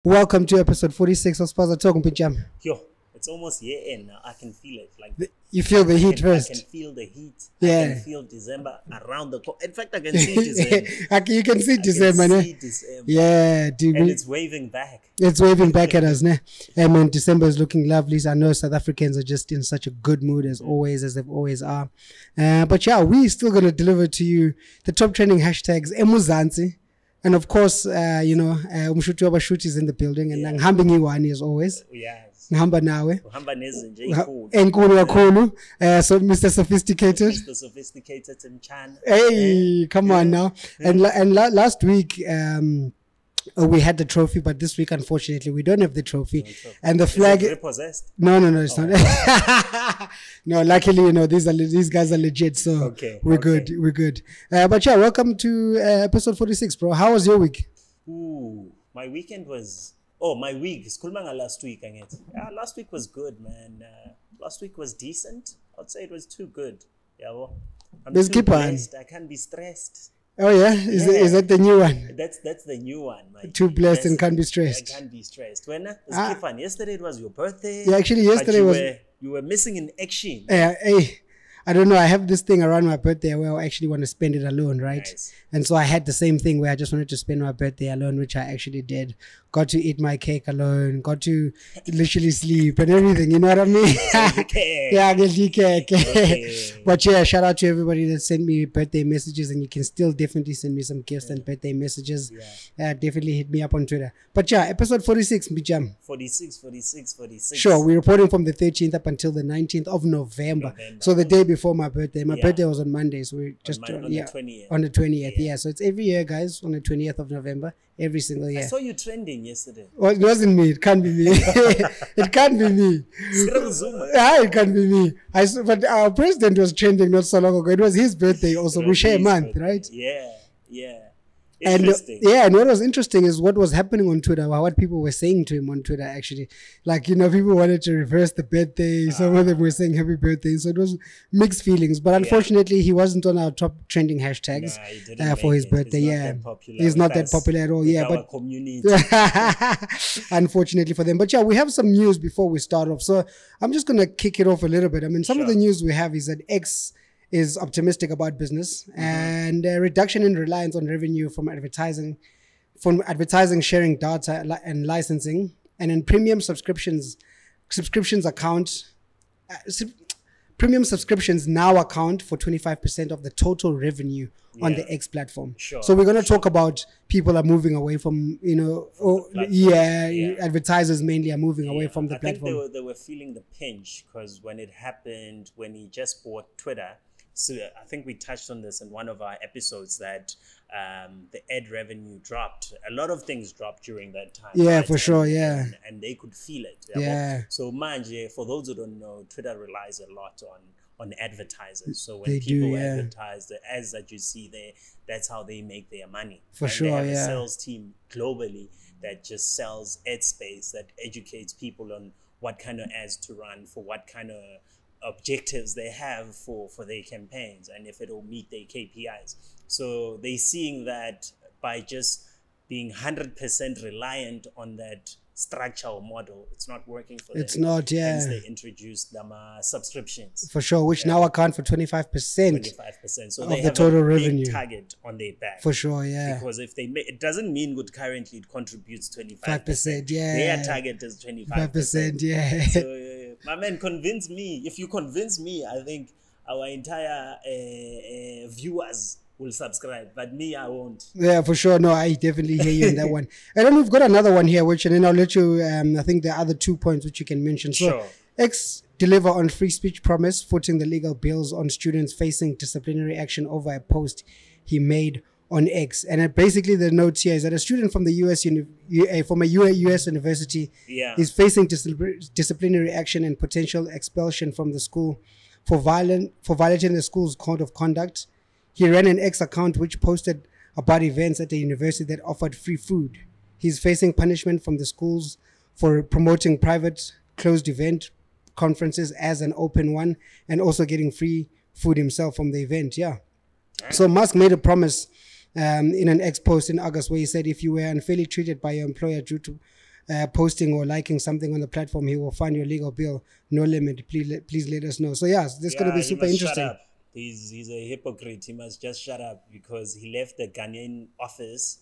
Welcome to episode 46 of Spaza talking Pijam. Yo, it's almost year end now. I can feel it. You feel the heat first. I can feel the heat. Yeah. I can feel December around the corner. In fact, I can see December. You can see December, I ne? can see December. Yeah, dude. And it's waving back. It's waving back at us, ne? Hey man, December is looking lovely. So I know South Africans are just in such a good mood as always, as they always are. But yeah, we're still going to deliver to you the top trending hashtags, Mzansi. And of course, Umshuti Wabashuti is in the building, and Ngihamba ngiwani as always. Yes. Ngihamba nawe. Uhamba nezinje inkulu. Enkulu kakhulu. So Mr. Sophisticated. Mr. Sophisticated Mchana. Hey, come on now. And last week, we had the trophy, but this week, unfortunately, we don't have the trophy. And the flag. Is it repossessed? No, it's not. No, luckily, these guys are legit, so we're good. We're good. But yeah, welcome to episode 46, bro. How was your week? Ooh, my weekend was. Oh, my week. Skulmanga last week, I guess. Yeah, last week was good, man. Last week was decent. I'd say it was too good. Yeah, well, I'm too blessed. I can't be stressed. Oh yeah? Is that the new one? That's the new one. Too blessed and can't be stressed. I can't be stressed. When yesterday it was your birthday. Yeah, actually yesterday you were missing in action. Yeah, hey. I don't know. I have this thing around my birthday where I actually want to spend it alone, right? Nice. And so I had the same thing where I just wanted to spend my birthday alone, which I actually did. Got to eat my cake alone. Got to literally sleep and everything. You know what I mean? Yeah, I get the cake. Okay. But yeah, shout out to everybody that sent me birthday messages, and you can still definitely send me some gifts and birthday messages. Yeah. Definitely hit me up on Twitter. But yeah, episode 46, Bijam. 46. Sure, we're reporting from the 13th up until the 19th of November. So the day before my birthday. My birthday was on Monday, so we're just on the 20th. On the 20th, yeah. So it's every year, guys, on the 20th of November, every single year. I saw you trending yesterday. Well, it wasn't me. It can't be me. It can't be me. It can't be me. But our president was trending not so long ago. It was his birthday also. We share a month, right? Yeah. And and what was interesting is what was happening on Twitter, what people were saying to him on Twitter, actually. Like, people wanted to reverse the birthday. Some of them were saying happy birthday. So it was mixed feelings. But unfortunately, he wasn't on our top trending hashtags for his birthday. He's not that popular at all. Yeah, but community. Unfortunately for them. But yeah, we have some news before we start off. So I'm just going to kick it off a little bit. I mean, some of the news we have is that X is optimistic about business and a reduction in reliance on revenue from advertising sharing data and licensing, and in premium subscriptions now account for 25% of the total revenue on the X platform. So we're going to talk about people are moving away from, advertisers mainly are moving away from the platform. I think they were feeling the pinch because when it happened, when he just bought Twitter. So I think we touched on this in one of our episodes that the ad revenue dropped. A lot of things dropped during that time. Yeah, right? for sure, And they could feel it. Yeah. So manje, for those who don't know, Twitter relies a lot on advertisers. So when people advertise the ads that you see there, that's how they make their money. For sure, they have a sales team globally that just sells ad space, that educates people on what kind of ads to run for what kind of objectives they have for their campaigns and if it will meet their KPIs. So they're seeing that by just being 100% reliant on that structure or model, it's not working for them. It's not, Hence they introduced them subscriptions. For sure, which now account for 25%. So of they the have total a revenue big target on their back. For sure, yeah. Because if they it doesn't mean good currently it contributes 25%. Yeah. Their target is 25%. Yeah. So my man, convince me. If you convince me, I think our entire viewers will subscribe, but me, I won't. Yeah, for sure. No, I definitely hear you in that one. And then we've got another one here, which, and then I'll let you, I think there are other 2 points which you can mention. So, X deliver on free speech promise, footing the legal bills on students facing disciplinary action over a post he made on X. And basically the note here is that a student from the US university is facing disciplinary action and potential expulsion from the school for violating the school's code of conduct. He ran an X account which posted about events at the university that offered free food. He's facing punishment from the schools for promoting private closed event conferences as an open one and also getting free food himself from the event. So Musk made a promise in an X post in August where he said if you were unfairly treated by your employer due to posting or liking something on the platform, he will find your legal bill. No limit. Please let us know. So yes, this is going to be super interesting. Shut up. He's a hypocrite. He must just shut up because he left the Ghanaian office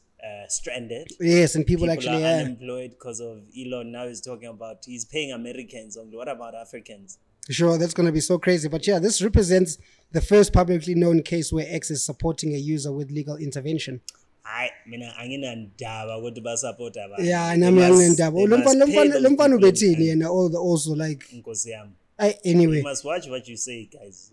stranded. Yes, and people actually are unemployed because of Elon. Now he's talking about he's paying Americans only. What about Africans? Sure, that's going to be so crazy. But yeah, this represents the first publicly known case where X is supporting a user with legal intervention. Yeah, and I'm also like anyway. You must watch what you say, guys.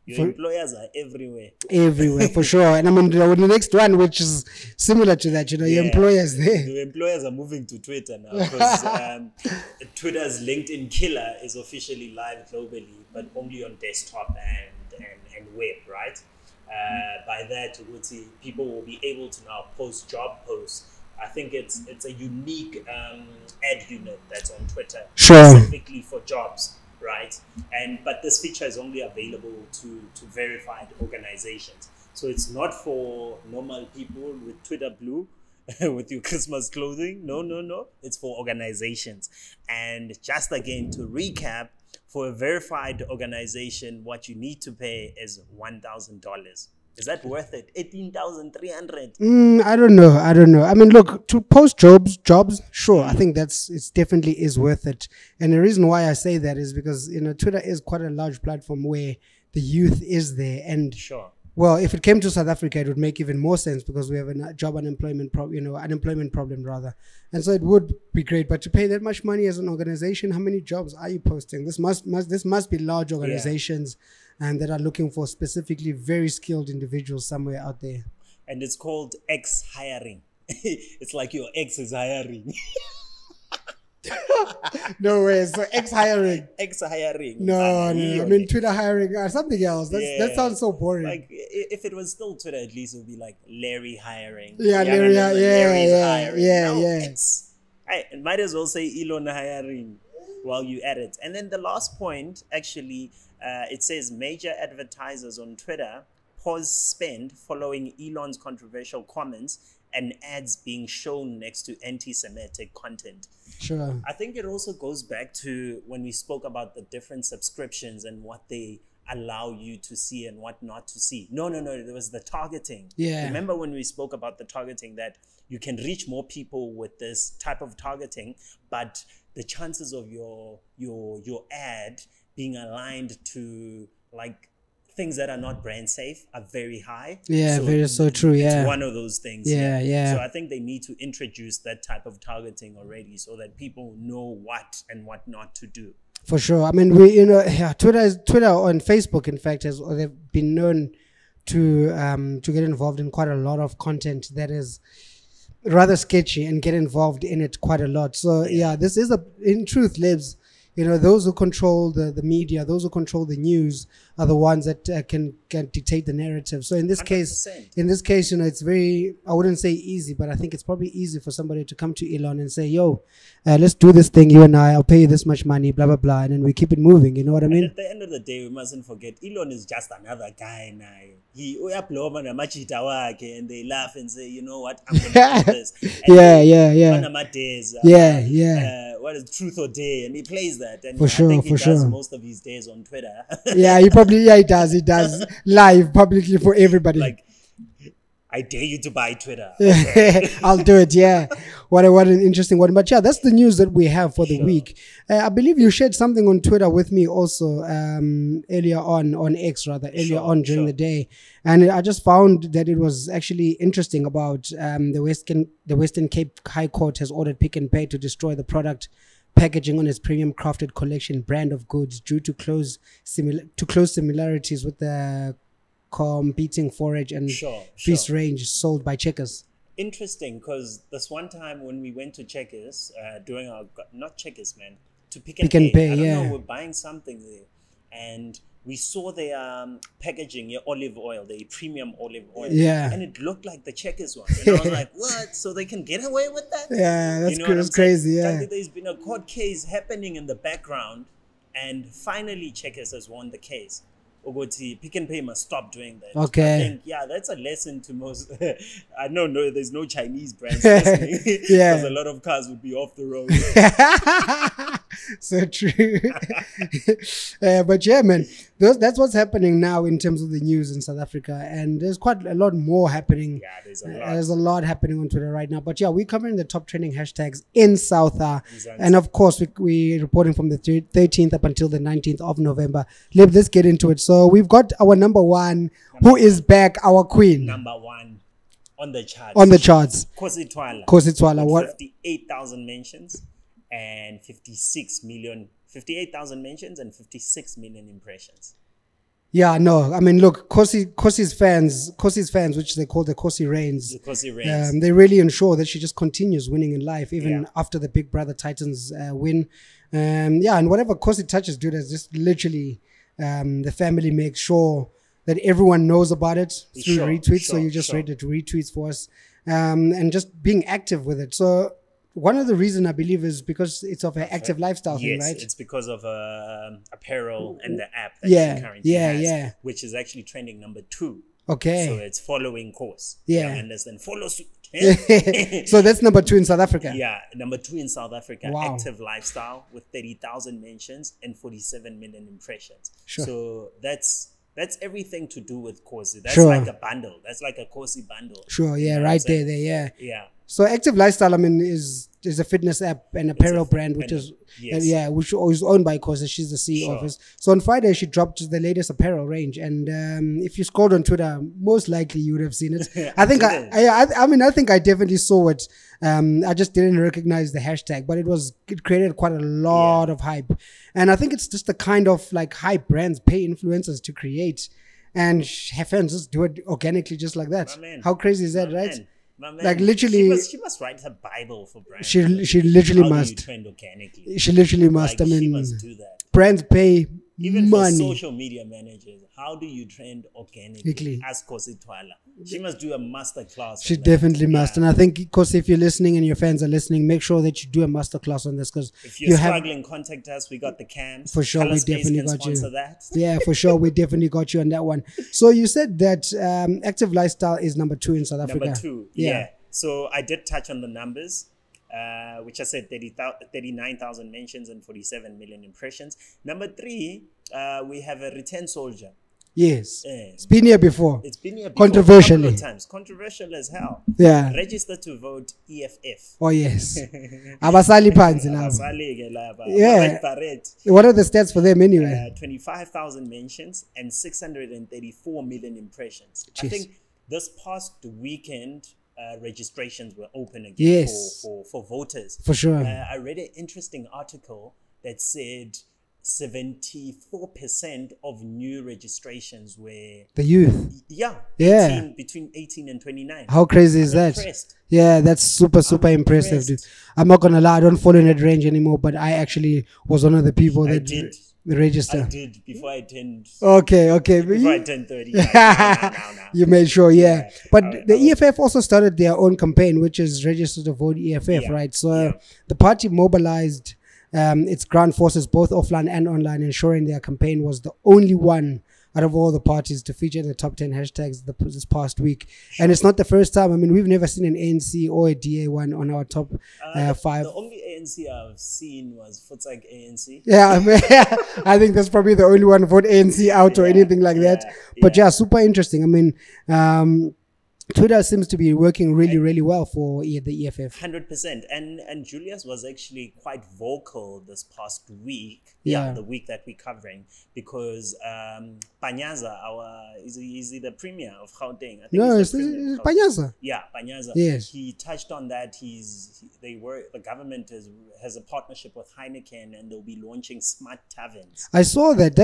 Your employers are everywhere. Everywhere, for sure. And I'm on the next one, which is similar to that. You know, your employers there. Your employers are moving to Twitter now because Twitter's LinkedIn killer is officially live globally, but only on desktop and web, right? By that, people will be able to now post job posts. I think it's a unique ad unit that's on Twitter specifically for jobs. Right, but this feature is only available to verified organizations. So it's not for normal people with Twitter Blue, with your Christmas clothing. No. It's for organizations. And just again to recap, for a verified organization, what you need to pay is $1,000. Is that worth it? 18,300. I don't know. I mean, look, to post jobs, sure. I think it definitely is worth it. And the reason why I say that is because, you know, Twitter is quite a large platform where the youth is there. And well, if it came to South Africa, it would make even more sense because we have a unemployment problem rather. And so it would be great. But to pay that much money as an organization, how many jobs are you posting? This must be large organizations. And that are looking for specifically very skilled individuals somewhere out there. And it's called X hiring. It's like your ex is hiring. No way. So X hiring. X hiring. No. I mean Twitter hiring or something else. That sounds so boring. Like if it was still Twitter, at least it would be like Larry hiring. Yeah, Larry's hiring. X. It might as well say Elon hiring while you at it. And then the last point, actually, it says major advertisers on Twitter pause spend following Elon's controversial comments and ads being shown next to anti-Semitic content. Sure. I think it also goes back to when we spoke about the different subscriptions and what they allow you to see and what not to see. No, there was the targeting. Yeah. Remember when we spoke about the targeting, that you can reach more people with this type of targeting, but the chances of your ad being aligned to like things that are not brand safe are very high. Yeah, so true. Yeah, it's one of those things. Yeah. So I think they need to introduce that type of targeting already, so that people know what and what not to do. For sure. I mean, Twitter on Facebook, in fact, they've been known to get involved in quite a lot of content that is rather sketchy and get involved in it quite a lot. So yeah, this is in truth, Libs. You know, those who control the media, those who control the news are the ones that can dictate the narrative. So in this 100%. case, you know, it's very, I wouldn't say easy, but I think it's probably easy for somebody to come to Elon and say, yo, let's do this thing, you and I'll pay you this much money, blah, blah, blah. And then we keep it moving. You know what I mean? And at the end of the day, we mustn't forget, Elon is just another guy now. He and they laugh and say, you know what, I'm going to do this. What is truth or dare? And he plays that. And I think he does most of his days on Twitter. Yeah, he does. He does live publicly for everybody. Like, I dare you to buy Twitter. Okay. I'll do it. Yeah. What an interesting one. But yeah, that's the news that we have for the week. I believe you shared something on Twitter with me also earlier on X rather, during the day. And I just found that it was actually interesting about the Western Cape High Court has ordered Pick n Pay to destroy the product packaging on its premium crafted collection brand of goods due to close similarities with the competing forage and feast range sold by Checkers. Interesting, because this one time when we went to Checkers, doing our, not Checkers, man, to Pick n Pay, I don't know, we're buying something there, and we saw their packaging, your olive oil, the premium olive oil, and it looked like the Checkers one. And I was like, what? So they can get away with that? Yeah, that's crazy. Yeah, there's been a court case happening in the background, and finally Checkers has won the case. Ogoti, Pick and Pay must stop doing that. Okay. I think, yeah, that's a lesson to most. I don't know, there's no Chinese brands listening. Yeah. Because a lot of cars would be off the road. So true. But yeah, man, that's what's happening now in terms of the news in South Africa. And there's quite a lot more happening. Yeah, there's a lot. There's a lot happening on Twitter right now. But yeah, we're covering the top trending hashtags in South. And of course, we're reporting from the 13th up until the 19th of November. Let's get into it. So we've got our number one, who is back, our queen. Number one on the charts. On the charts. KhosiTwala. KhosiTwala. What? 58,000 mentions and 58,000 mentions and 56 million impressions. Yeah, no, I mean, look, Khosi's fans, which they call the KhosiReigns, they really ensure that she just continues winning in life, even after the Big Brother Titans win. Yeah, and whatever Khosi touches, dude, is just literally the family makes sure that everyone knows about it through retweets. So you just rated retweets for us, and just being active with it. So one of the reasons I believe is because it's of an active lifestyle thing, right? It's because of apparel and the app that she currently has, which is actually trending number 2. Okay. So it's following course. Yeah. And then follow suit. So that's number 2 in South Africa. Yeah, number 2 in South Africa. Wow. Active lifestyle with 30,000 mentions and 47 million impressions. Sure. So that's everything to do with Khosi. That's Sure. like a bundle. That's like a Khosi bundle. Sure. Yeah. Right there. Yeah. Yeah. So Active Lifestyle, I mean, is a fitness app and apparel brand, which is which is owned by Khosi. She's the CEO of it. So on Friday, she dropped the latest apparel range, and if you scrolled on Twitter, most likely you would have seen it. I think I mean I think I definitely saw it. I just didn't recognize the hashtag, but it created quite a lot of hype, and I think it's just the kind of like hype brands pay influencers to create, and have fans just do it organically, just like that. How crazy is that, right? Like literally, she must write her Bible for brands. She literally How must. Do you trend organically? She literally must. Like, I mean, she must do that. Brands pay even money. For social media managers, how do you trend organically? Ask Khositwala. She must do a master class. She definitely must. And I think, because if you're listening and your fans are listening, make sure that you do a master class on this. Because if you're struggling, contact us. We got the cams. For sure, we definitely got you. That. Yeah, for sure, we definitely got you on that one. So you said that Active Lifestyle is number 2 in South Africa. Number 2, yeah. So I did touch on the numbers, which I said 39,000 mentions and 47 million impressions. Number 3, we have a return soldier. Yes. It's been here before. It's been here before. Controversially. A couple of times. Controversial as hell. Yeah. RegisterToVoteEFF. Oh, yes. Abasali Panzi. Yeah. What are the stats for them anyway? 25,000 mentions and 634 million impressions. Jeez. I think this past weekend, registrations were open again for voters. For sure. I read an interesting article that said 74% of new registrations were the youth. Yeah. Between 18 and 29. How crazy is that? Yeah, that's super impressive, dude. I'm not gonna lie, I don't follow in that range anymore, but I actually was one of the people that did register. I did before I turned. Okay. Before I turned 30. You made sure, yeah. But the EFF also started their own campaign, which is RegisterToVoteEFF, right? So the party mobilized its ground forces both offline and online, ensuring their campaign was the only one out of all the parties to feature in the top 10 hashtags this past week. Sure. And it's not the first time. I mean, we've never seen an ANC or a DA one on our top 5. The only ANC I've seen was Futsak ANC. Yeah, I think that's probably the only one vote ANC out or anything like that. But yeah, super interesting. I mean, Twitter seems to be working really well for the EFF. 100%. And Julius was actually quite vocal this past week. Yeah, the week that we're covering, because Panyaza, is he the premier of Gauteng? I think it's Panyaza. Yeah, Panyaza. Yes. He touched on that. The government has a partnership with Heineken, and they'll be launching smart taverns. I saw that.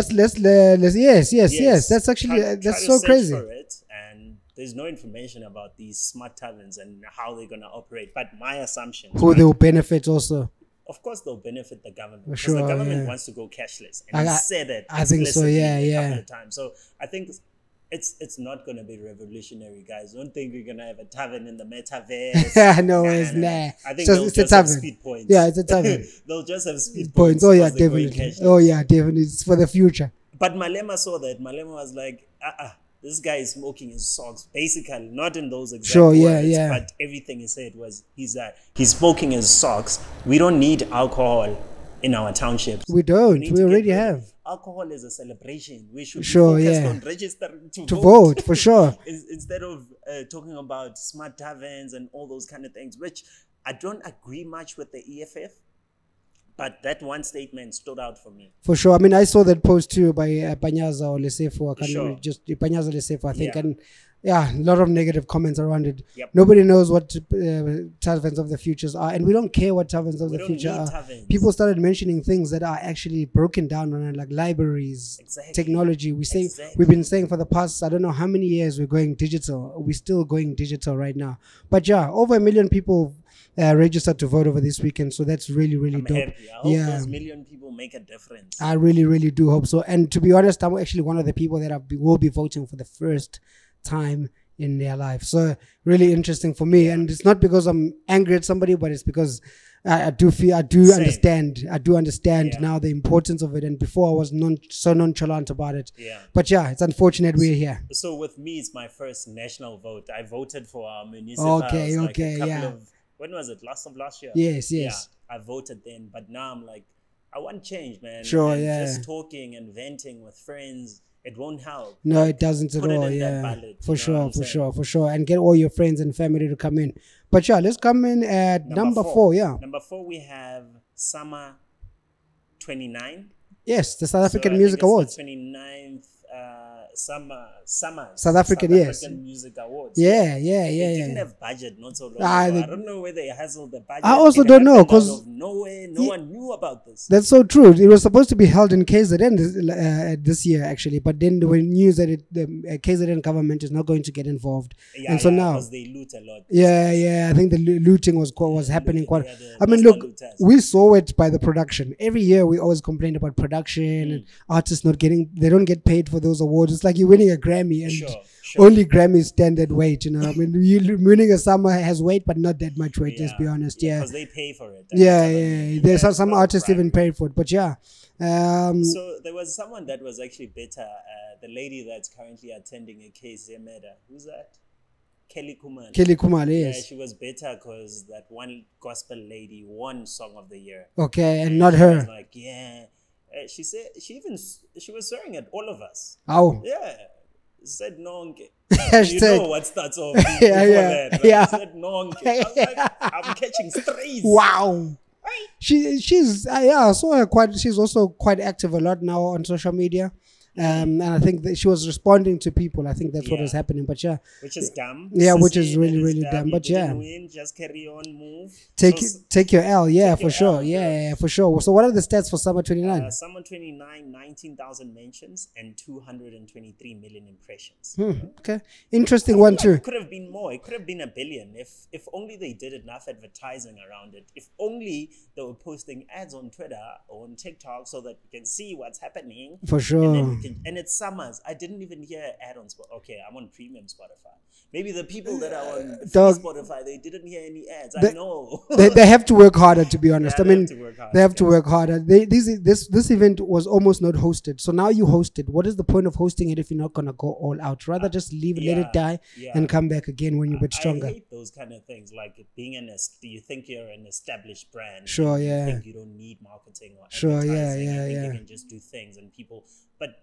Yes. That's actually that's so crazy. For it, and there's no information about these smart taverns and how they're going to operate. But my assumption, who they will benefit also. Of course, they'll benefit the government, because the government wants to go cashless, and he said it. I think so. Yeah. A couple of times. So I think it's not going to be revolutionary, guys. Don't think we're going to have a tavern in the metaverse. No. I think it's a tavern. Speed points. Yeah, it's a tavern. They'll just have speed points. Oh yeah, definitely. It's for the future. But Malema saw that. Malema was like, this guy is smoking his socks. Basically, not in those exact words, but everything he said was, he's smoking his socks. We don't need alcohol in our townships. We don't. We already have. Alcohol is a celebration. We should be focused on registering to vote, for sure. Instead of talking about smart taverns and all those kind of things, which I don't agree much with the EFF. But that one statement stood out for me. For sure. I mean, I saw that post too by Panyaza or Lesefo. I can't remember, just Panyaza Lesefo, I think. And a lot of negative comments around it. Nobody knows what taverns of the futures are. And we don't care what taverns of the future are. Taverns. People started mentioning things that are actually broken down on it, like libraries, technology. We've been saying for the past, I don't know how many years we're going digital. We're still going digital right now. But over 1 million people registered to vote over this weekend, so that's really, really dope. Happy. I hope those million people make a difference. I really, really do hope so. And to be honest, I'm actually one of the people that will be voting for the first time in their life. So really interesting for me. And it's not because I'm angry at somebody, but it's because I do understand now the importance of it. And before I was so nonchalant about it. But it's unfortunate we're here. So with me, it's my first national vote. I voted for our municipal. When was it? Last year? Yes. Yeah, I voted then, but now I'm like, I want change, man. Sure, Just talking and venting with friends, it won't help. No, it doesn't at all. Ballot, for sure. And get all your friends and family to come in. But let's come in at number 4. Number 4, we have Summer 29. Yes, the South African Music Awards. The 29th South African Music Awards. Yeah. They didn't have budget not so long ago. I don't know where they hassled the budget. I also don't know, because nowhere, no one knew about this. That's so true. It was supposed to be held in KZN this year, actually, but then there were news that the KZN government is not going to get involved, and so now because they loot a lot. I think the looting was happening quite. I mean, look, we saw it by the production. Every year we always complained about production and artists they don't get paid for those awards. It's like you're winning a Grammy and only Grammys stand that weight, I mean, winning a Summer has weight, but not that much weight, let's be honest. Because they pay for it. There's some artists even pay for it, but so there was someone that was actually better, the lady that's currently attending a case, who's that? Kelly Kumalo, yes. Yeah, she was better because that one gospel lady won Song of the Year. Okay, and not her. Was like, she said she was swearing at all of us. Oh. Yeah. Said nonke. You know what starts off before that, right? Yeah. Said nonke. I was like, I'm catching strays. Wow. Right? She's I saw her quite. She's also quite active a lot now on social media. And I think that she was responding to people. I think that's what was happening. But which is dumb. Yeah, which is really, really dumb. But win, just carry on, move. Take your L. Yeah, for sure. Yeah, for sure. So what are the stats for Summer 29? Summer 29, 19,000 mentions and 223 million impressions. Okay, interesting one too. It could have been more. It could have been 1 billion if only they did enough advertising around it. If only they were posting ads on Twitter or on TikTok so that we can see what's happening. For sure. And it's summers. I didn't even hear ad on Spotify. Okay, I'm on premium Spotify. Maybe the people that are on Spotify, they didn't hear any ads. I know. they have to work harder, to be honest. They have to work harder. This event was almost not hosted. So now you host it. What is the point of hosting it if you're not going to go all out? Rather just leave it, let it die, and come back again when you're a bit stronger. I hate those kind of things. Like being you think you're an established brand. Sure, you think you don't need marketing or advertising. You can just do things and people. But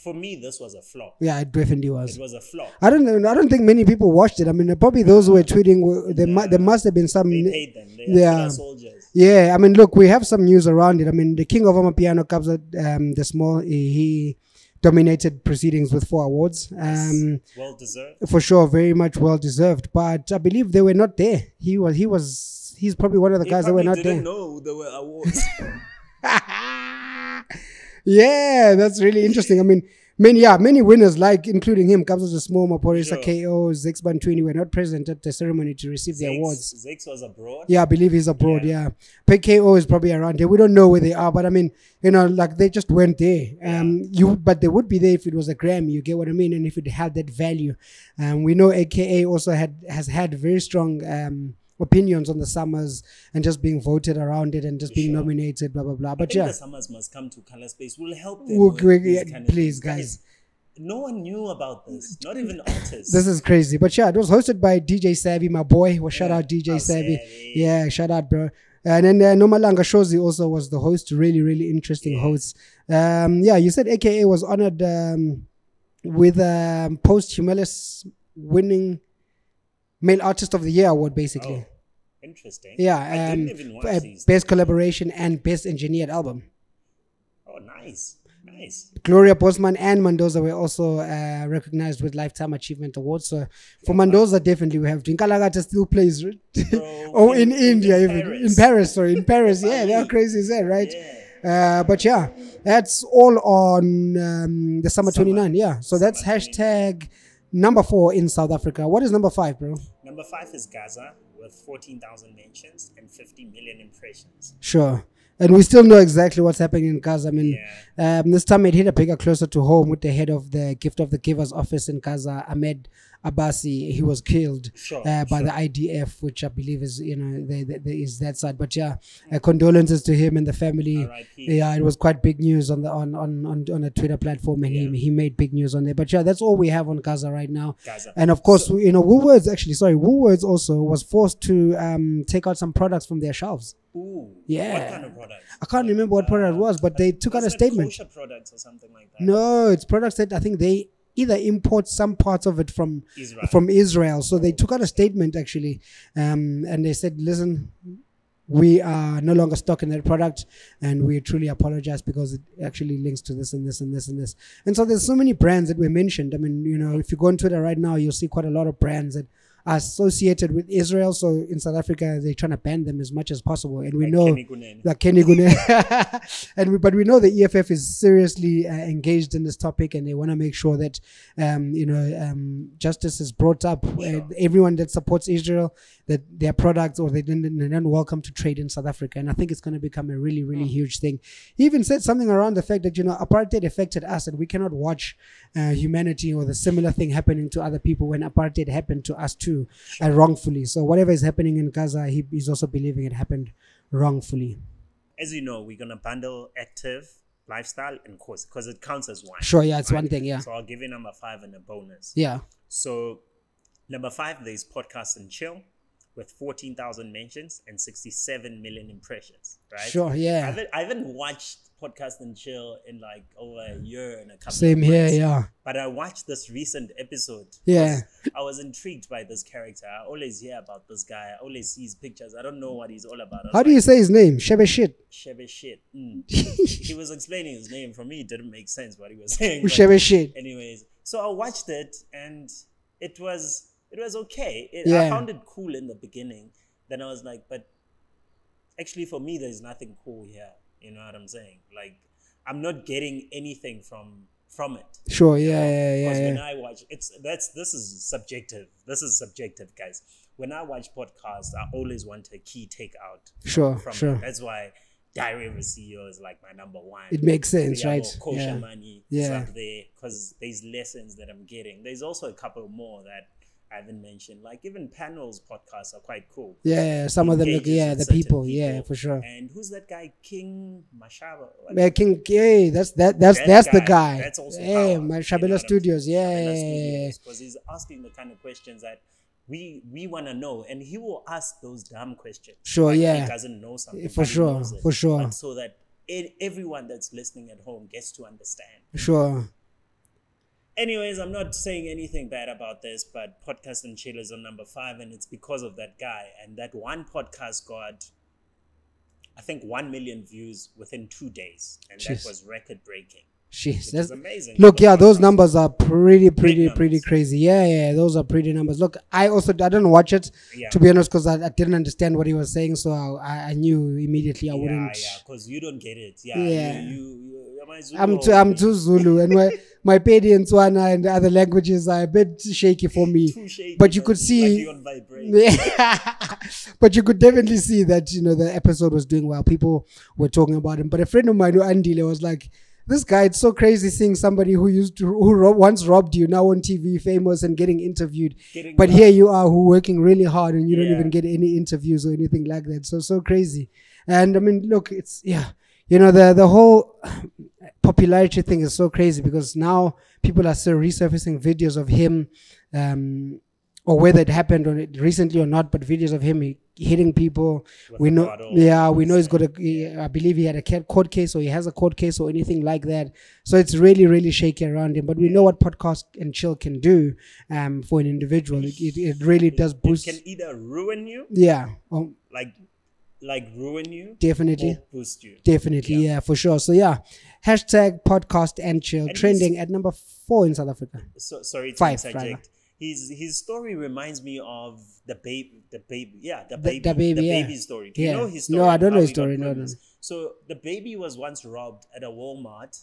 for me, this was a flop. Yeah, it definitely was. It was a flop. I don't think many people watched it. I mean, probably those who were tweeting, there must have been some. They paid them. They are soldiers. Yeah, I mean, look, we have some news around it. I mean, the king of Amapiano, Kabza, the small, he dominated proceedings with 4 awards. Well deserved. For sure, very much well deserved. But I believe they were not there. He's probably one of the guys that were not there. They didn't know there were awards. Yeah, that's really interesting. I mean, many winners, like including him, Kabza the Small, Maporisa, KO, Zix Bantwini, were not present at the ceremony to receive the awards. Zix was abroad? Yeah, I believe he's abroad, KO is probably around here. We don't know where they are, but I mean, like they just weren't there. But they would be there if it was a Grammy, you get what I mean? And if it had that value. We know AKA also has had very strong opinions on the summers and just being voted around it and just being nominated, blah blah blah. But I think yeah, the summers must come to Color Space. We'll help them. Please, guys. No one knew about this, not even artists. This is crazy. But yeah, it was hosted by DJ Savvy, my boy. Well, shout out DJ Savvy. Yeah, shout out, bro. And then Nomalanga Shozi also was the host. Really, really interesting host. Yeah, you said AKA was honored with posthumous winning Male Artist of the Year award, basically. Oh, interesting. Yeah, I didn't even watch these. Best collaboration and best engineered album. Oh, nice. Nice. Gloria Bosman and Mendoza were also recognized with Lifetime Achievement Awards. So for Mendoza, definitely we have to. Nkalagata still plays. Bro, in India, even. Paris. In Paris, sorry. In Paris, yeah, they're crazy as that, right? Yeah. But yeah, that's all on the Summer 29. Yeah, so that's hashtag number 4 in South Africa. What is number 5, bro? Number 5 is Gaza with 14,000 mentions and 50 million impressions. Sure. And we still know exactly what's happening in Gaza. I mean, this time it hit a bigger closer to home with the head of the Gift of the Giver's office in Gaza, Ahmed Abbasi. He was killed by the IDF, which I believe is, there is that side. But yeah, condolences to him and the family. Yeah, it was quite big news on the on a Twitter platform, and he made big news on there. But yeah, that's all we have on Gaza right now. And of course, Woolworths also was forced to take out some products from their shelves. Ooh, yeah. What kind of product? I can't remember what product it was, but they took out a statement. Kosher products or something like that? No, it's products that I think they either import some parts of it from Israel. So they took out a statement actually, and they said, "Listen, we are no longer stocking that product, and we truly apologize because it actually links to this and this and this and this." And so there's so many brands that we mentioned. I mean, if you go on Twitter right now, you'll see quite a lot of brands that are associated with Israel. So in South Africa, they're trying to ban them as much as possible. And we know that Kenny Gunen, but we know the EFF is seriously engaged in this topic, and they want to make sure that justice is brought up. Everyone that supports Israel, that their products or they're not welcome to trade in South Africa. And I think it's going to become a really, really huge thing. He even said something around the fact that apartheid affected us, and we cannot watch humanity or the similar thing happening to other people when apartheid happened to us too. Wrongfully. So whatever is happening in Gaza, he's also believing it happened wrongfully. As you know, we're going to bundle active, lifestyle, and course because it counts as one. Sure, yeah, it's one thing, yeah. So I'll give you number 5 and a bonus. Yeah. So number 5, there's Podcast and Chill with 14,000 mentions and 67 million impressions, right? Sure, yeah. I haven't watched Podcast and Chill in like over a year and a couple Same of months. Here, yeah. But I watched this recent episode. Yeah. I was intrigued by this character. I always hear about this guy. I always see his pictures. I don't know what he's all about. How do you say his name? Shebeshkt. Shebeshkt. He was explaining his name. For me, it didn't make sense what he was saying. Shebeshkt. Anyways, so I watched it and it was okay. I found it cool in the beginning. Then I was like, but actually for me, there's nothing cool here. You know what I'm saying? Like, I'm not getting anything from it. Sure, yeah. Because when I watch, this is subjective. This is subjective, guys. When I watch podcasts, I always want a key takeout. From it. That's why Diary of a CEO is like my number 1. It makes sense, right? Kosher money is up there because there's lessons that I'm getting. There's also a couple more that I haven't mentioned. Like even panels podcasts are quite cool. Yeah, some of them look, the people, yeah, for sure. And who's that guy? King Mashaba. Yeah, King, that's the guy. That's also Shabela Studios, because he's asking the kind of questions that we want to know, and he will ask those dumb questions. Sure, he doesn't know something. For sure. But so that everyone that's listening at home gets to understand. Sure. Anyways, I'm not saying anything bad about this, but Podcast and Chill is on number 5, and it's because of that guy. And that one podcast got, I think, 1 million views within 2 days, and that was record breaking. Jeez, that's amazing. Look, those numbers are pretty crazy. Yeah, those are pretty numbers. Look, I didn't watch it to be honest because I didn't understand what he was saying, so I knew immediately I wouldn't. Yeah, because you don't get it. I'm too Zulu, and my Pedi and Tswana and other languages are a bit shaky for me. Too shaky, but you could see, but you could definitely see that the episode was doing well. People were talking about him. But a friend of mine, Andile, was like, This guy, it's so crazy seeing somebody who once robbed you, now on TV, famous and getting interviewed. But here you are, who working really hard, and you don't even get any interviews or anything like that. So crazy. And I mean, look, it's the whole popularity thing is so crazy, because now people are still resurfacing videos of him, or whether it happened recently or not, but videos of him hitting people. We know he's got I believe he had a court case, or he has a court case, or anything like that. So it's really, really shaky around him. But we know what podcast and chill can do for an individual. It really does boost. It can either ruin you, like ruin you, definitely, or boost you, definitely, for sure. So hashtag podcast and chill, and trending at number 4 in South Africa. So sorry to 5 interject. His story reminds me of the baby story. Do you know his story? No, I don't know his story. No. So the baby was once robbed at a Walmart,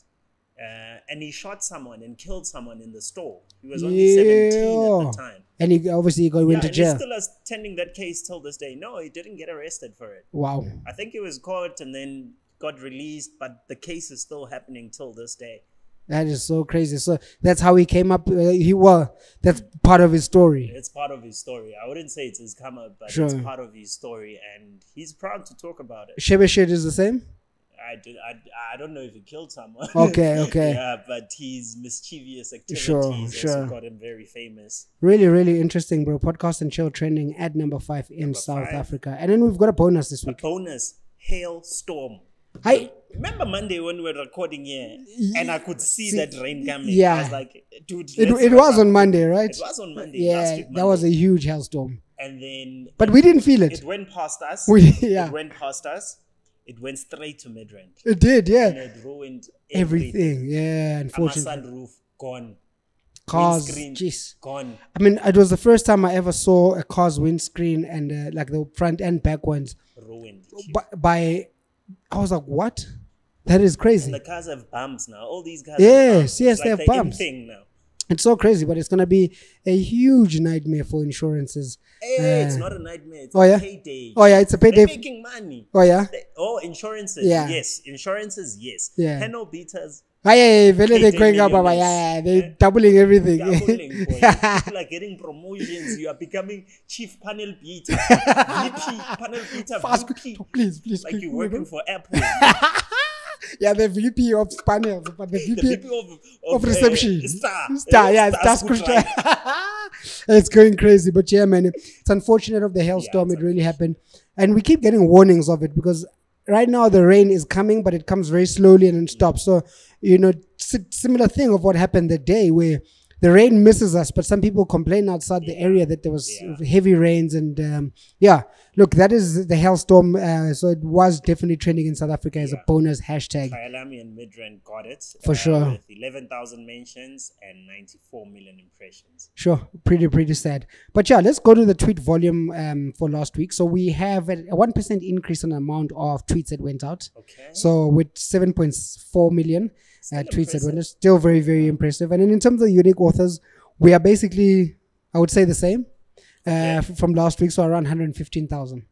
and he shot someone and killed someone in the store. He was only 17 at the time. And he obviously went to jail. He's still attending that case till this day. No, he didn't get arrested for it. Wow. I think he was caught and then got released, but the case is still happening till this day. That is so crazy. So that's how he came up. That's part of his story. It's part of his story. I wouldn't say it's his come up, but it's part of his story, and he's proud to talk about it. Shebeshkt is the same? I don't know if he killed someone. Okay. Yeah, but his mischievous activities also got him very famous. Really, really interesting, bro. Podcast and chill trending at number 5 in South Africa. And then we've got a bonus this week. A bonus. Hailstorm. Remember Monday when we were recording here, and I could see that rain coming. Yeah. I was like, dude, it was on Monday, right? It was on Monday. Yeah, last week, Monday. That was a huge hailstorm. And then, but we didn't feel it. It went past us. It went past us. It went straight to Midrand. It did, yeah. And it ruined everything. Yeah, unfortunately. Our sunroof gone. Cars, jeez, gone. I mean, it was the first time I ever saw a car's windscreen and like the front and back ones ruined. I was like, what? That is crazy. And the cars have bumps now. All these cars yes, have they have bumps. Now. It's so crazy, but it's going to be a huge nightmare for insurances. It's not a nightmare. It's a payday. Oh, yeah, it's a payday. They're making money. Oh, yeah? Insurances. Yeah. Yes. Insurances, yes. Yeah. Panel beaters. They're going up. They're doubling everything. People are getting promotions. You are becoming chief panel beater, VP, panel beater, VP. Please. Like you're working for Apple. Yeah, the VP of panels, but the VP of reception. Star. It's going crazy, but yeah, man, it's unfortunate of the hailstorm. It really happened, and we keep getting warnings of it because right now the rain is coming, but it comes very slowly and then stops. So similar thing of what happened the day where the rain misses us, but some people complain outside the area that there was heavy rains and look, that is the hailstorm. So it was definitely trending in South Africa as a bonus hashtag. Kyalami and Midrand got it for sure. With 11,000 mentions and 94 million impressions. Sure, pretty sad. But yeah, let's go to the tweet volume for last week. So we have a 1% increase in the amount of tweets that went out. Okay. So with 7.4 million. Tweets that went, still very, very impressive. And then in terms of unique authors, we are basically, I would say, the same from last week. So around 115,000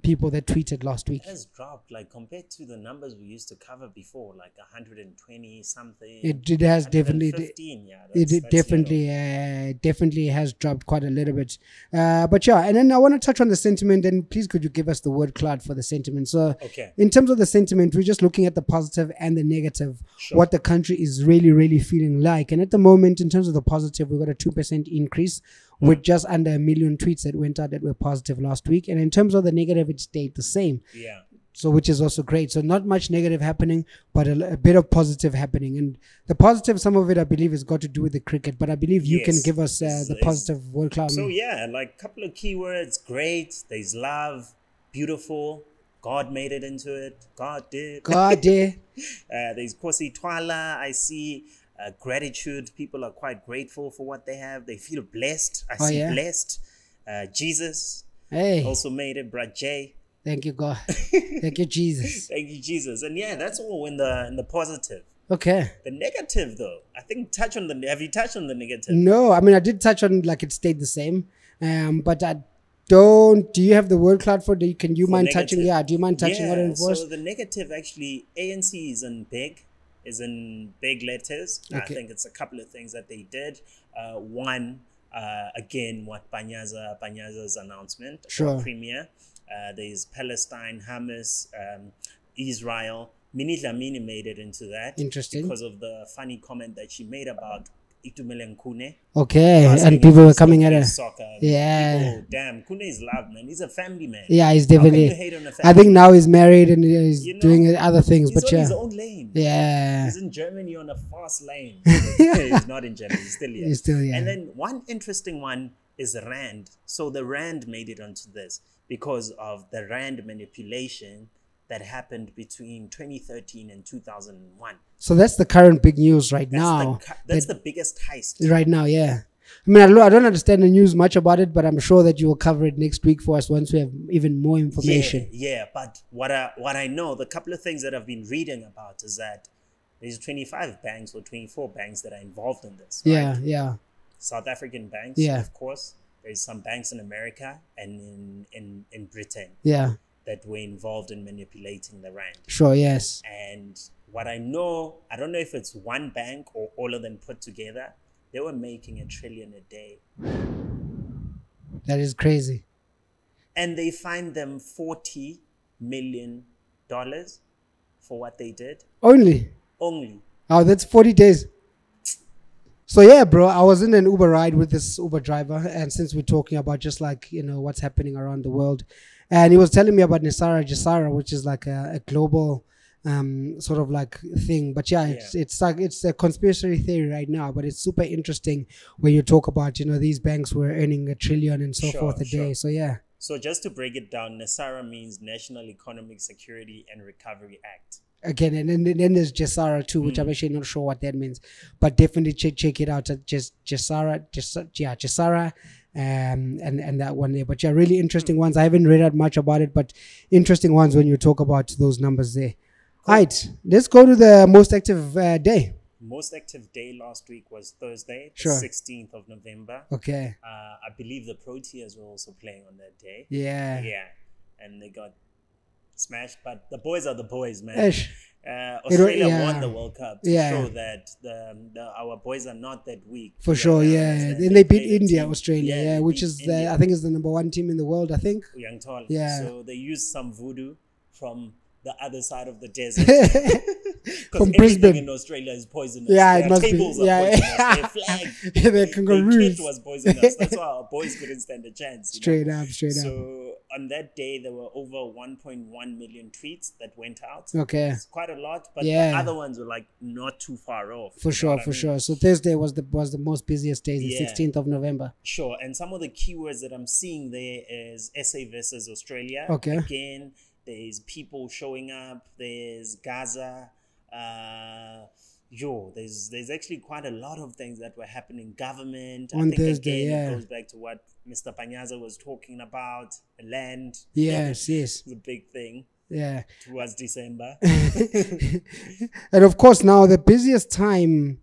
people that tweeted last week. It has dropped, like compared to the numbers we used to cover before, like 120 something. It has definitely. It definitely has dropped quite a little bit. But yeah, and then I want to touch on the sentiment. And please, could you give us the word cloud for the sentiment? So, in terms of the sentiment, we're just looking at the positive and the negative. Sure. What the country is really, really feeling like. And at the moment, in terms of the positive, we've got a 2% increase. With just under 1 million tweets that went out that were positive last week. And in terms of the negative, it stayed the same. Yeah. So which is also great. So not much negative happening, but a bit of positive happening. And the positive, some of it, I believe, has got to do with the cricket. But I believe you can give us the positive word cloud. So yeah, like a couple of keywords. Great. There's love. Beautiful. God made it into it. God did. There's khositwala. I see. Gratitude. People are quite grateful for what they have. They feel blessed. I see blessed. Jesus also made it. Brad J. Thank you, God. Thank you, Jesus. Thank you, Jesus. And yeah, that's all in the positive. Okay. The negative, though, I think have you touched on the negative? No, I mean I did touch on like it stayed the same. But I don't. Do you have the word cloud for? Can you mind touching? Yeah. Do you mind touching on it? So the negative actually, ANC isn't big. is in big letters. Okay. I think it's a couple of things that they did. One, again, what Panyaza's announcement or premiere. There's Palestine, Hamas, Israel. Minnie Dlamini made it into that. Interesting. Because of the funny comment that she made about Itumele Nkune. Okay, and people were coming at her. Soccer. Yeah. People, damn, Kune is loved, man. He's a family man. Yeah, he's definitely. How can you hate on a family? I think now he's married and he's doing other things. He's but on his own lane. Yeah. He's in Germany on a fast lane. He's not in Germany. He's still here. He's still here. And then one interesting one is Rand. So the Rand made it onto this because of the Rand manipulation that happened between 2013 and 2001. So that's the current big news right now. That's the biggest heist. Right now, yeah. I mean, I don't understand the news much about it, but I'm sure that you will cover it next week for us once we have even more information. Yeah. But what I know, the couple of things that I've been reading about is that there's 25 banks or 24 banks that are involved in this. Right? Yeah. South African banks, of course. There's some banks in America and in Britain. Yeah. That were involved in manipulating the Rand. Sure, yes. And what I know, I don't know if it's one bank or all of them put together, they were making $1 trillion a day. That is crazy. And they fined them $40 million for what they did. Only? Oh, that's 40 days. So yeah, bro, I was in an Uber ride with this Uber driver. And since we're talking about just like, what's happening around the world, and he was telling me about Nisara Jisara, which is like a global sort of like thing. But it's like it's a conspiracy theory right now, but it's super interesting when you talk about, these banks were earning $1 trillion and so forth a day. So yeah. So just to break it down, NESARA means National Economic Security and Recovery Act. Again, and then there's Jisara too, which I'm actually not sure what that means, but definitely check it out at Jisara, and that one there. But yeah, really interesting ones. I haven't read out much about it, but interesting ones when you talk about those numbers there. Cool. Right, let's go to the most active day. Most active day last week was Thursday, the 16th of November. Okay. I believe the Proteas were also playing on that day. Yeah. And they got smashed, but the boys are the boys, man. Australia won the World Cup to show that our boys are not that weak. For sure, Then they beat India, Australia, which is I think is the #1 team in the world, I think. Twala. Yeah. So they used some voodoo from the other side of the desert. Because everything in Australia is poisonous. Yeah, it must tables be. Are poisonous. Their flag, their kangaroos. Kit was poisonous. That's why our boys couldn't stand a chance. Straight up. So on that day, there were over 1.1 million tweets that went out. Okay. It's quite a lot, but the other ones were like not too far off. For sure. So Thursday was the most busiest day, the 16th of November. Sure. And some of the keywords that I'm seeing there is SA versus Australia. Okay. Again, there's people showing up. There's Gaza. There's actually quite a lot of things that were happening. Government. On Thursday, it goes back to what Mr. Panyaza was talking about. Land. Yes. The big thing. Yeah. Towards December. And of course, now the busiest time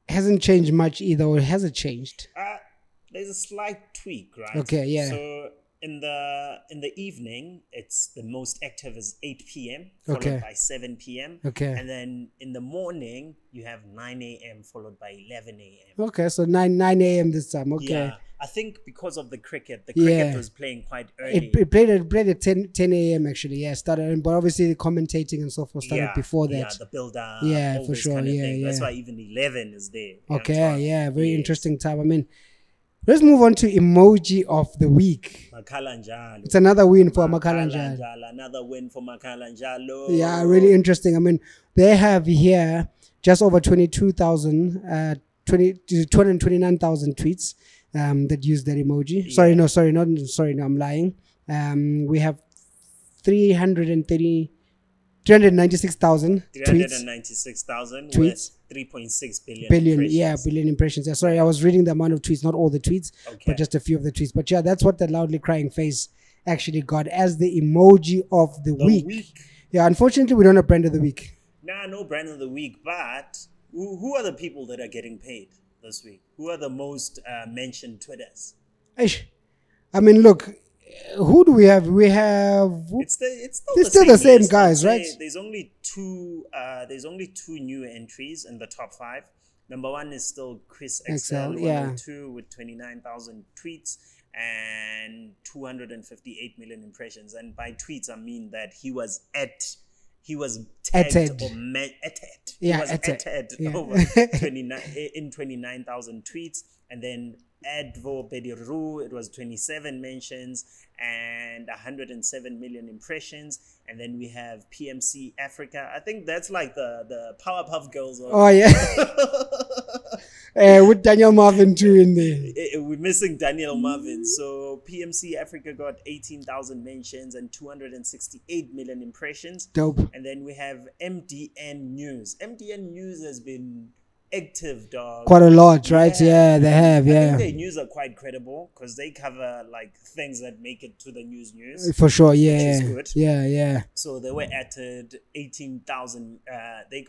hasn't changed much either, or has it changed? There's a slight tweak, right? Okay, yeah. So in the evening, it's the most active is 8 p.m. followed by 7 p.m. Okay. And then in the morning, you have 9 a.m. followed by 11 a.m. Okay, so 9 a.m. this time. Okay. Yeah, I think because of the cricket was playing quite early. It played at 10 a.m. actually. Yeah, started, but obviously the commentating and so forth started before that. Yeah, the build-up. Yeah, for sure. Kind of That's why even 11 is there. Okay, very interesting time. I mean, let's move on to emoji of the week. It's another win for Makhalanjalo. Another win for Makhalanjalo. Yeah, really interesting. I mean, they have here just over 229,000 tweets that use that emoji. Yeah. Sorry, I'm lying. We have 396,000 tweets with 3.6 billion impressions. Billion impressions. Yeah, sorry, I was reading the amount of tweets, not all the tweets, but just a few of the tweets. But yeah, that's what the loudly crying face actually got as the emoji of the week. Yeah, unfortunately, we don't have brand of the week. No brand of the week. But who are the people that are getting paid this week? Who are the most mentioned Twitters? I mean, look, who do we have? We have. It's still the same list. guys, right? There's only two new entries in the top 5. Number 1 is still Chris XL, 102 with 29,000 tweets and 258 million impressions. And by tweets, I mean that he was tagged or over 29,000 tweets. And then Advo Bediru, it was 27 mentions and 107 million impressions. And then we have PMC Africa. I think that's like the Powerpuff Girls. Oh yeah. With Daniel Marvin too in there. We're missing Daniel Marvin. So PMC Africa got 18,000 mentions and 268 million impressions. Dope. And then we have MDN News. MDN News has been active, dog. Quite a lot, right? Yeah, they have. I Yeah, think their news are quite credible because they cover like things that make it to the news for sure. Yeah, which is good. Yeah. So they were added 18,000. They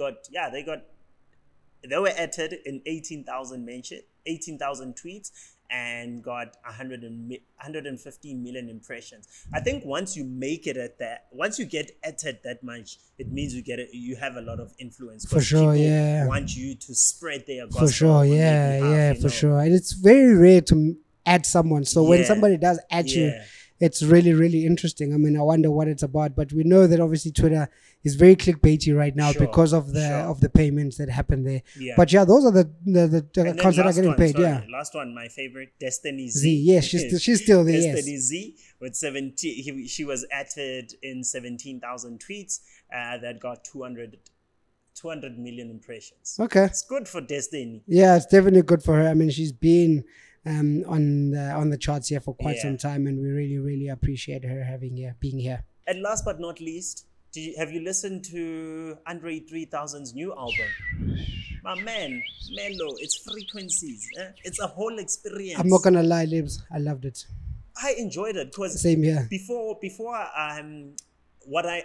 were added in 18,000 mentions, 18,000 tweets, and got 115 million impressions. I think once you make it at that, once you get added that much, it means you have a lot of influence. For sure, yeah. Want you to spread their gospel. For sure, yeah, for sure. And it's very rare to add someone. So when somebody does add you, it's really, really interesting. I mean, I wonder what it's about. But we know that obviously Twitter is very clickbaity right now because of the payments that happen there. Yeah. But yeah, those are the accounts that are getting paid. Last one, my favorite, Destiny Z. Yes, she's still there. Destiny Z with 17. She was added in 17,000 tweets. That got 200 million impressions. Okay, it's good for Destiny. Yeah, it's definitely good for her. I mean, she's been on the charts here for quite some time, and we really, really appreciate her being here. And last but not least, have you listened to Andre 3000's new album? My man, Melo, it's frequencies. It's a whole experience. I'm not gonna lie, Libs, I loved it. I enjoyed it because same here. Before I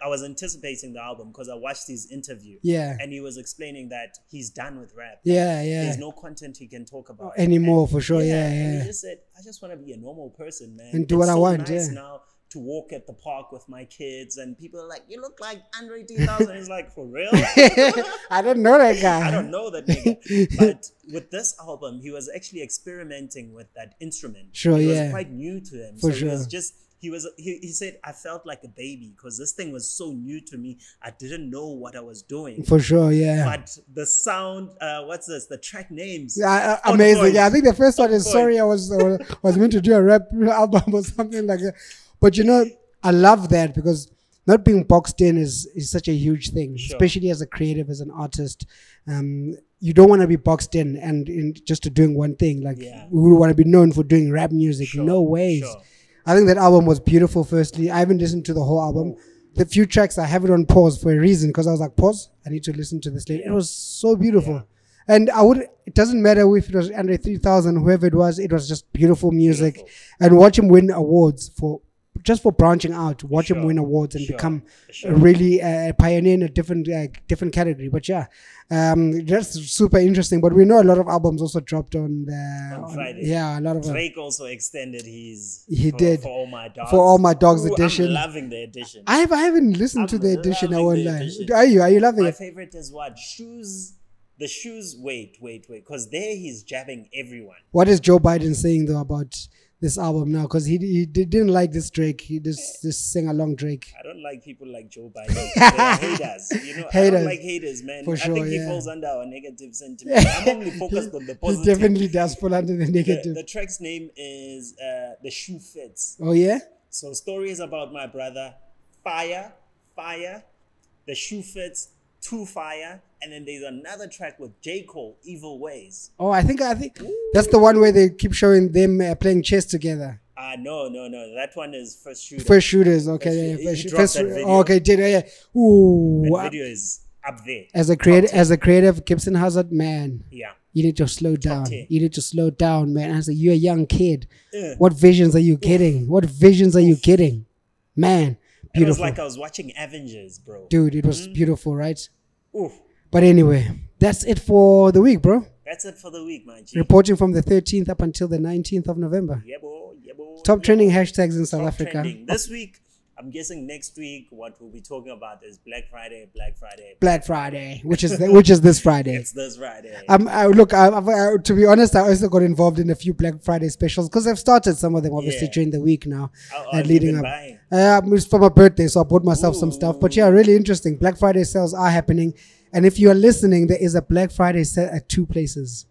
was anticipating the album because I watched his interview. Yeah. And he was explaining that he's done with rap. Yeah. There's no content he can talk about anymore, for sure. Yeah. And he just said, I just want to be a normal person, man. And do what I want. Nice now to walk at the park with my kids, and people are like, you look like Andre 3000. He's like, for real? I don't know that guy. I don't know that nigga. But with this album, he was actually experimenting with that instrument. Sure, it was quite new to him. For so sure. It was just, he said, I felt like a baby because this thing was so new to me. I didn't know what I was doing. For sure, yeah. But the sound, what's this? The track names. Yeah, amazing. Yeah, I think the first one is Sorry, I was meant to do a rap album or something like that. But you know, I love that because not being boxed in is such a huge thing, especially as a creative, as an artist. You don't want to be boxed in and just to doing one thing. Like we want to be known for doing rap music. No ways. I think that album was beautiful. Firstly, I haven't listened to the whole album. The few tracks I have it on pause for a reason because I was like, pause. I need to listen to this later. It was so beautiful. And it doesn't matter if it was Andre 3000, whoever it was just beautiful music. And watch him win awards for branching out, watch him win awards and become really a pioneer in a different category. But that's super interesting. But we know a lot of albums also dropped on Friday. A lot of Drake also extended his. He did for All My Dogs. For All My Dogs edition. I'm loving the edition. I haven't listened to the edition. I won't lie. Are you loving it? My favorite is what? Shoes. The shoes. Wait. Because there he's jabbing everyone. What is Joe Biden saying though about this album now? Because he didn't like this Drake. He just sing along Drake. I don't like people like Joe Biden. They're haters. You know, I don't like haters, man. For sure, I think he falls under our negative sentiment. I'm only focused on the positive. He definitely does fall under the negative. The track's name is The Shoe Fits. Oh yeah? So stories about my brother. Fire. The Shoe Fits. Too Fire. And then there's another track with J. Cole, Evil Ways. Oh, I think that's the one where they keep showing them playing chess together. No. That one is First Shooters. First Shooters, okay. First okay, yeah. Ooh. The video is up there. As a creative Gibson Hazard, man. Yeah. You need to slow down. You need to slow down, man. I said, you're a young kid. What visions are you getting? What visions are you getting? Man, beautiful. It was like I was watching Avengers, bro. Dude, it was beautiful, right? Oof. But anyway, that's it for the week, bro. That's it for the week, man. Reporting from the 13th up until the 19th of November. Yeah, boy. Top trending hashtags in South top Africa. trending. This week, I'm guessing next week, what we'll be talking about is Black Friday, which is this Friday. It's this Friday. To be honest, I also got involved in a few Black Friday specials because I've started some of them obviously during the week now, leading up. It's for my birthday, so I bought myself some stuff. But yeah, really interesting. Black Friday sales are happening, and if you are listening, there is a Black Friday sale at 2 places.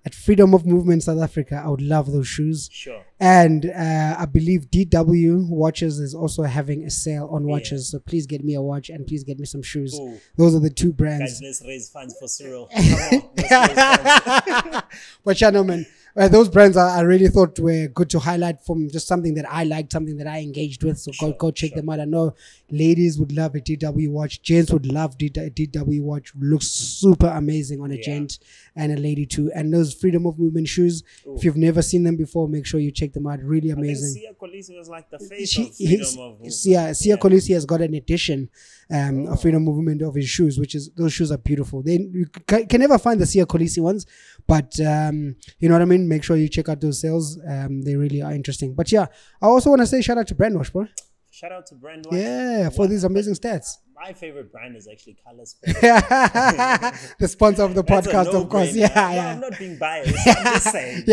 At Freedom of Movement South Africa. I would love those shoes. Sure. And I believe DW Watches is also having a sale on watches. So please get me a watch and please get me some shoes. Ooh. Those are the 2 brands. Guys, let's raise funds for Cyril. Come on, let's raise funds. But yeah, no, man. Those brands I really thought were good to highlight from just something that I liked, something that I engaged with. So go check them out. I know ladies would love a DW watch. Gents would love DW watch. Looks super amazing on a gent and a lady too. And those Freedom of Movement shoes, if you've never seen them before, make sure you check them out. Really amazing. Sia Kolisi was like the face of Freedom of Movement. Sia Kolisi has got an edition of Freedom Movement of his shoes, those shoes are beautiful. You can never find the Sia Kolisi ones, but you know what I mean? Make sure you check out those sales. They really are interesting. But yeah, I also want to say shout out to Brandwash, bro. Shout out to Brandwash. Yeah, for these amazing stats. My favorite brand is actually Color Space. The sponsor of the podcast, of course. Yeah, I'm not being biased. I'm just saying.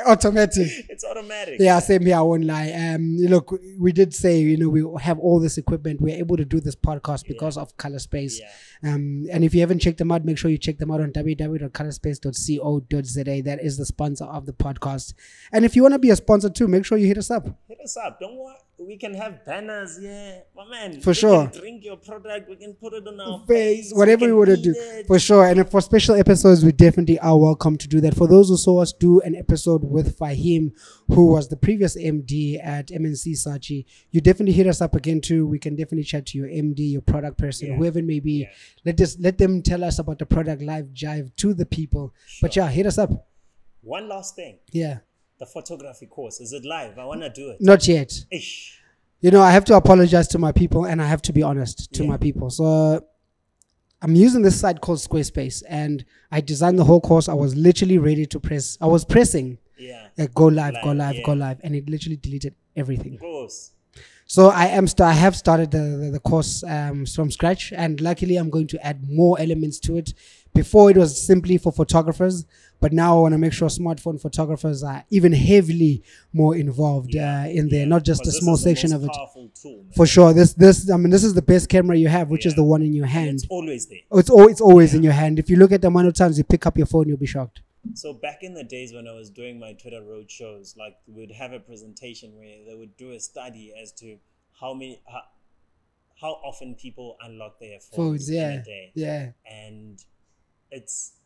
Automatic. It's automatic. Yeah, same here. I won't lie. Look, we did say, we have all this equipment. We're able to do this podcast because of Color Space. Yeah. And if you haven't checked them out, make sure you check them out on www.colorspace.co.za. That is the sponsor of the podcast. And if you want to be a sponsor too, make sure you hit us up. Hit us up. Don't worry. We can have banners, my man. For sure. We can drink your product. We can put it on our face. Whatever we want to do. For sure. And for special episodes, we definitely are welcome to do that. For those who saw us do an episode with Fahim, who was the previous MD at MNC Saatchi, you definitely hit us up again too. We can definitely chat to your MD, your product person, whoever it may be. Let them tell us about the product live jive to the people. Sure. But hit us up. One last thing. Yeah. The photography course, is it live? I want to do it. Not yet. Ish. I have to apologize to my people and I have to be honest to my people. So I'm using this site called Squarespace and I designed the whole course. I was literally ready to press. I was pressing go live, and it literally deleted everything. Of course. So I have started the course from scratch, and luckily I'm going to add more elements to it. Before it was simply for photographers, but now I want to make sure smartphone photographers are even heavily more involved in there, not just a small section of it. Tool, for sure, this is the best camera you have, which is the one in your hand. And it's always there. It's always in your hand. If you look at the amount of times you pick up your phone, you'll be shocked. So back in the days when I was doing my Twitter road shows, like we'd have a presentation where they would do a study as to how often people unlock their phones in a day. Yeah. And it's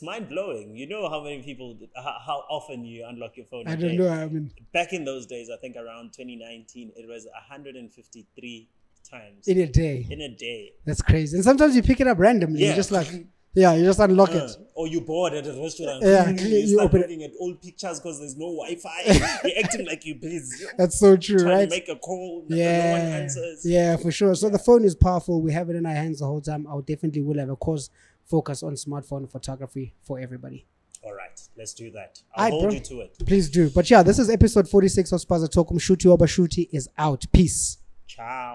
mind blowing. You know how many people, how often you unlock your phone? I don't know. Back in those days, I think around 2019, it was 153 times in a day. That's crazy. And sometimes you pick it up randomly. You're just like, you just unlock it. Or you're bored at a restaurant. You start looking at old pictures because there's no Wi-Fi. You're acting like you're busy. That's so true, right? To make a call, no one answers. Yeah, for sure. So the phone is powerful. We have it in our hands the whole time. I definitely will have a course focus on smartphone photography for everybody. All right, let's do that. I'll hold you to it. Please do. But this is episode 46 of Spaza Talk. Shuti Oba Shuti is out. Peace. Ciao.